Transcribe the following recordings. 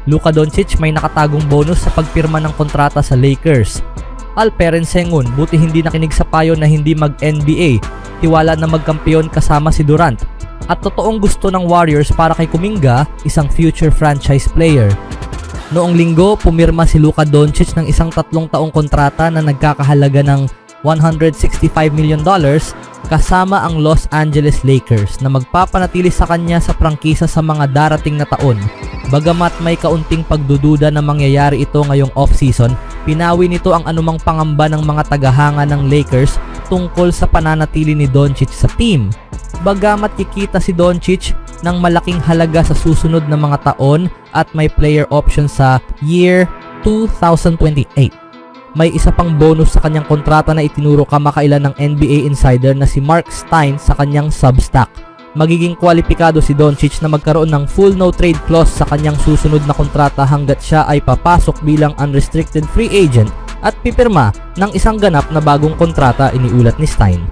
Luka Doncic may nakatagong bonus sa pagpirma ng kontrata sa Lakers. Alperen Sengun, buti hindi nakinig sa payo na hindi mag-NBA. Tiwala na magkampiyon kasama si Durant. At totoong gusto ng Warriors para kay Kuminga, isang future franchise player. Noong linggo, pumirma si Luka Doncic ng isang 3 taong kontrata na nagkakahalaga ng $165 million kasama ang Los Angeles Lakers na magpapanatili sa kanya sa prangkisa sa mga darating na taon. Bagamat may kaunting pagdududa na mangyayari ito ngayong off-season, pinawi nito ang anumang pangamba ng mga tagahanga ng Lakers tungkol sa pananatili ni Doncic sa team. Bagamat kikita si Doncic ng malaking halaga sa susunod na mga taon at may player option sa year 2028. May isa pang bonus sa kanyang kontrata na itinuro kamakailan ng NBA insider na si Mark Stein sa kanyang Substack. Magiging kwalipikado si Doncic na magkaroon ng full no-trade clause sa kanyang susunod na kontrata hanggat siya ay papasok bilang unrestricted free agent at pipirma ng isang ganap na bagong kontrata, iniulat ni Stein.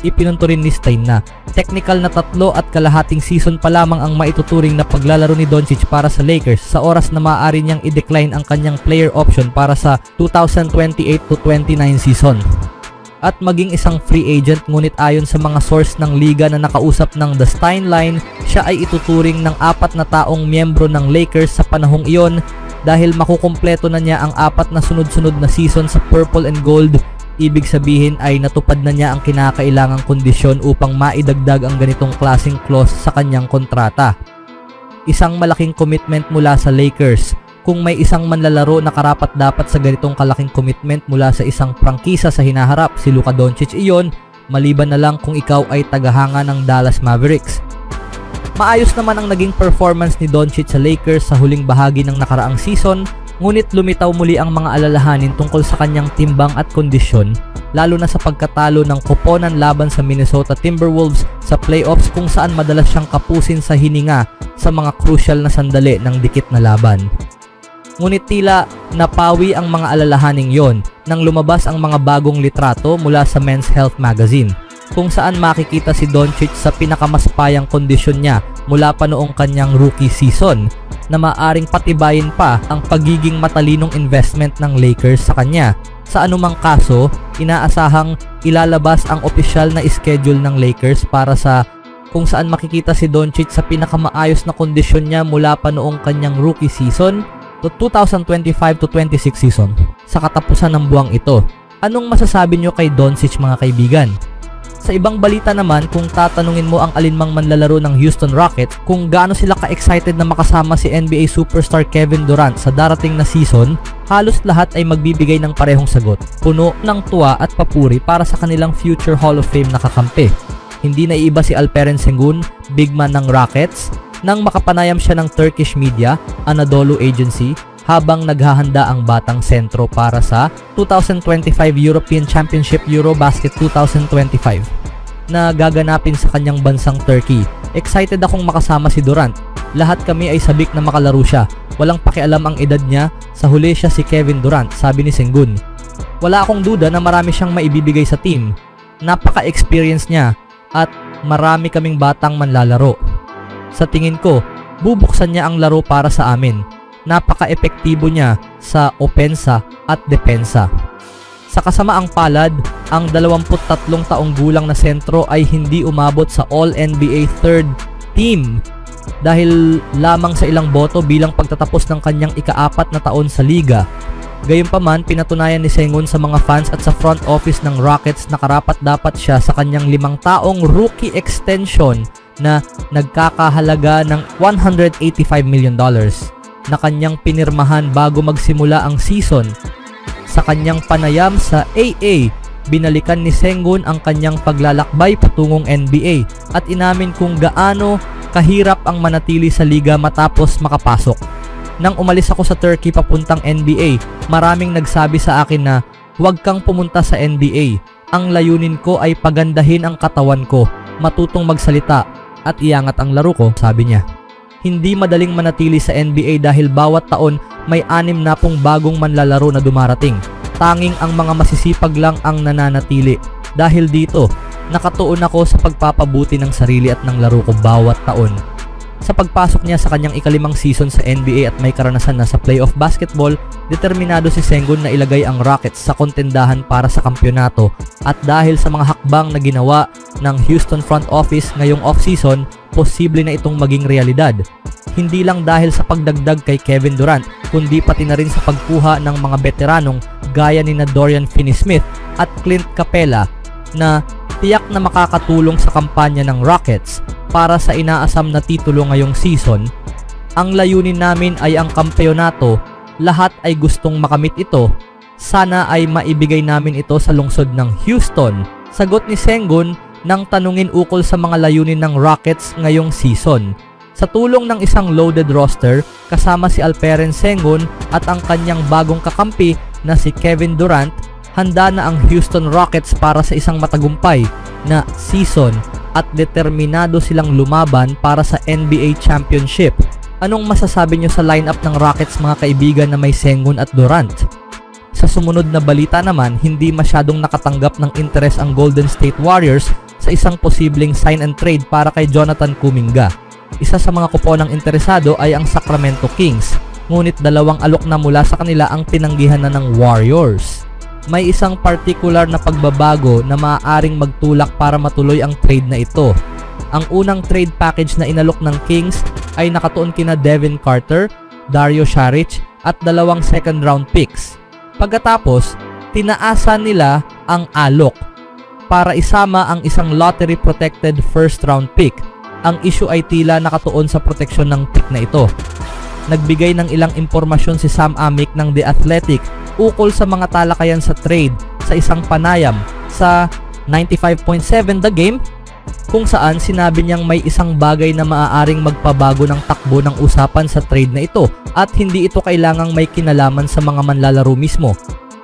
Ipinunto rin ni Stein na technical na 3.5 season pa lamang ang maituturing na paglalaro ni Doncic para sa Lakers sa oras na maaari niyang i-decline ang kanyang player option para sa 2028-29 season. At maging isang free agent, ngunit ayon sa mga source ng liga na nakausap ng The Stein Line, siya ay ituturing ng 4 na taong miyembro ng Lakers sa panahong iyon dahil makukumpleto na niya ang 4 na sunod-sunod na season sa Purple and Gold. Ibig sabihin ay natupad na niya ang kinakailangang kondisyon upang maidagdag ang ganitong klaseng clause sa kanyang kontrata. Isang malaking commitment mula sa Lakers. Kung may isang manlalaro na karapat-dapat sa ganitong kalaking commitment mula sa isang prangkisa sa hinaharap, si Luka Doncic iyon, maliban na lang kung ikaw ay tagahanga ng Dallas Mavericks. Maayos naman ang naging performance ni Doncic sa Lakers sa huling bahagi ng nakaraang season, ngunit lumitaw muli ang mga alalahanin tungkol sa kanyang timbang at kondisyon, lalo na sa pagkatalo ng koponan laban sa Minnesota Timberwolves sa playoffs kung saan madalas siyang kapusin sa hininga sa mga crucial na sandali ng dikit na laban. Ngunit tila napawi ang mga alalahaning yon nang lumabas ang mga bagong litrato mula sa Men's Health magazine, kung saan makikita si Doncic sa pinakamaspayang kondisyon niya mula pa noong kanyang rookie season, na maaring patibayin pa ang pagiging matalinong investment ng Lakers sa kanya. Sa anumang kaso, inaasahang ilalabas ang opisyal na schedule ng Lakers para sa kung saan makikita si Doncic sa pinakamaayos na kondisyon niya mula pa noong kanyang rookie season to 2025-26 season sa katapusan ng buwang ito. Anong masasabi nyo kay Doncic, mga kaibigan? Sa ibang balita naman, kung tatanungin mo ang alinmang manlalaro ng Houston Rockets kung gaano sila ka-excited na makasama si NBA superstar Kevin Durant sa darating na season, halos lahat ay magbibigay ng parehong sagot. Puno ng tuwa at papuri para sa kanilang future Hall of Fame na kakampi. Hindi na iiba si Alperen Sengun, big man ng Rockets, nang makapanayam siya ng Turkish media, Anadolu Agency, habang naghahanda ang batang sentro para sa 2025 European Championship Eurobasket 2025 na gaganapin sa kanyang bansang Turkey. Excited akong makasama si Durant. Lahat kami ay sabik na makalaro siya. Walang pakialam ang edad niya, sa huli siya si Kevin Durant, sabi ni Sengun. Wala akong duda na marami siyang maibibigay sa team. Napaka-experience niya at marami kaming batang manlalaro. Sa tingin ko, bubuksan niya ang laro para sa amin. Napaka-epektibo niya sa opensa at depensa. Sa kasamaang palad, ang 23 taong gulang na sentro ay hindi umabot sa All-NBA third team dahil lamang sa ilang boto bilang pagtatapos ng kanyang ika-4 na taon sa liga. Gayunpaman, pinatunayan ni Sengun sa mga fans at sa front office ng Rockets na karapat-dapat siya sa kanyang 5 taong rookie extension na nagkakahalaga ng $185 million na kanyang pinirmahan bago magsimula ang season. Sa kanyang panayam sa AA, binalikan ni Sengun ang kanyang paglalakbay patungong NBA at inamin kung gaano kahirap ang manatili sa liga matapos makapasok. Nang umalis ako sa Turkey papuntang NBA, maraming nagsabi sa akin na huwag kang pumunta sa NBA. Ang layunin ko ay pagandahin ang katawan ko, matutong magsalita at iangat ang laro ko, sabi niya. Hindi madaling manatili sa NBA dahil bawat taon may 6 na pong bagong manlalaro na dumarating. Tanging ang mga masisipag lang ang nananatili. Dahil dito, nakatuon ako sa pagpapabuti ng sarili at ng laro ko bawat taon. Sa pagpasok niya sa kanyang ikalimang season sa NBA at may karanasan na sa playoff basketball, determinado si Sengun na ilagay ang Rockets sa kontendahan para sa kampyonato, at dahil sa mga hakbang na ginawa ng Houston front office ngayong offseason, posible na itong maging realidad. Hindi lang dahil sa pagdagdag kay Kevin Durant, kundi pati na rin sa pagkuha ng mga veteranong gaya ni Dorian Finney-Smith at Clint Capela na tiyak na makakatulong sa kampanya ng Rockets para sa inaasam na titulo ngayong season. Ang layunin namin ay ang kampeonato, lahat ay gustong makamit ito. Sana ay maibigay namin ito sa lungsod ng Houston. Sagot ni Sengun nang tanungin ukol sa mga layunin ng Rockets ngayong season. Sa tulong ng isang loaded roster kasama si Alperen Sengun at ang kanyang bagong kakampi na si Kevin Durant, handa na ang Houston Rockets para sa isang matagumpay na season at determinado silang lumaban para sa NBA Championship. Anong masasabi nyo sa lineup ng Rockets mga kaibigan na may Sengun at Durant? Sa sumunod na balita naman, hindi masyadong nakatanggap ng interes ang Golden State Warriors sa isang posibleng sign and trade para kay Jonathan Kuminga. Isa sa mga kuponang interesado ay ang Sacramento Kings, ngunit dalawang alok na mula sa kanila ang tinanggihan na ng Warriors. May isang particular na pagbabago na maaaring magtulak para matuloy ang trade na ito. Ang unang trade package na inalok ng Kings ay nakatuon kina Devin Carter, Dario Saric at 2 second round picks. Pagkatapos, tinaasan nila ang alok para isama ang isang lottery protected first round pick. Ang issue ay tila nakatuon sa proteksyon ng pick na ito. Nagbigay ng ilang impormasyon si Sam Amick ng The Athletic ukol sa mga talakayan sa trade sa isang panayam sa 95.7 The Game, kung saan sinabi niyang may isang bagay na maaaring magpabago ng takbo ng usapan sa trade na ito at hindi ito kailangang may kinalaman sa mga manlalaro mismo.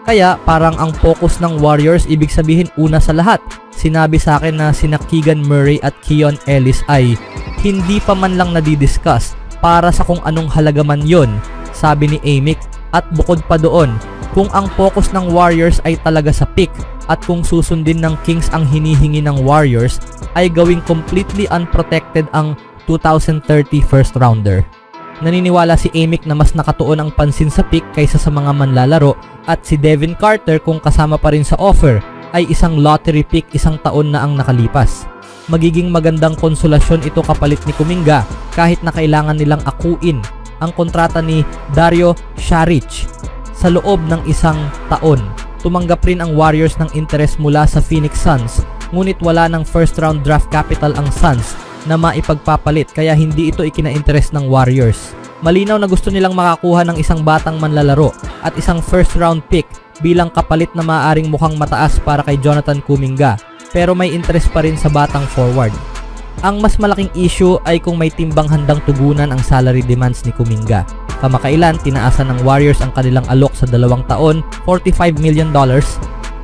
Kaya parang ang focus ng Warriors, ibig sabihin una sa lahat, sinabi sa akin na sina Keegan Murray at Keon Ellis ay hindi pa man lang nadidiscuss para sa kung anong halaga man yon, sabi ni Amick. At bukod pa doon, kung ang focus ng Warriors ay talaga sa pick at kung susundin ng Kings ang hinihingi ng Warriors, ay gawing completely unprotected ang 2030 first rounder. Naniniwala si Amick na mas nakatuon ang pansin sa pick kaysa sa mga manlalaro, at si Devin Carter, kung kasama pa rin sa offer, ay isang lottery pick 1 taon na ang nakalipas. Magiging magandang konsolasyon ito kapalit ni Kuminga kahit na kailangan nilang akuin ang kontrata ni Dario Saric sa loob ng 1 taon. Tumanggap rin ang Warriors ng interes mula sa Phoenix Suns, ngunit wala ng first round draft capital ang Suns na maipagpapalit, kaya hindi ito ikina-interest ng Warriors. Malinaw na gusto nilang makakuha ng isang batang manlalaro at isang first round pick bilang kapalit na maaaring mukhang mataas para kay Jonathan Kuminga, pero may interest pa rin sa batang forward. Ang mas malaking issue ay kung may timbang handang tugunan ang salary demands ni Kuminga. Kamakailan, tinaasan ng Warriors ang kanilang alok sa 2 taon, $45 million,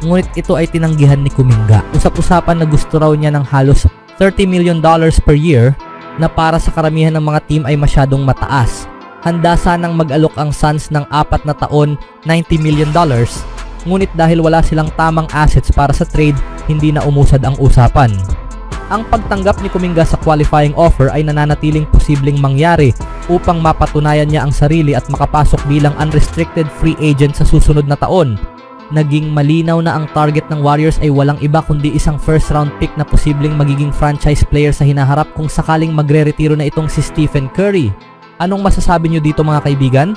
ngunit ito ay tinanggihan ni Kuminga. Usap-usapan na gusto raw niya ng halos $30 million per year na para sa karamihan ng mga team ay masyadong mataas. Handa sanang mag-alok ang Suns ng 4 na taon, $90 million, ngunit dahil wala silang tamang assets para sa trade, hindi na umusad ang usapan. Ang pagtanggap ni Kuminga sa qualifying offer ay nananatiling posibleng mangyari upang mapatunayan niya ang sarili at makapasok bilang unrestricted free agent sa susunod na taon. Naging malinaw na ang target ng Warriors ay walang iba kundi isang first round pick na posibleng magiging franchise player sa hinaharap kung sakaling magre-retiro na itong si Stephen Curry. Anong masasabi nyo dito mga kaibigan?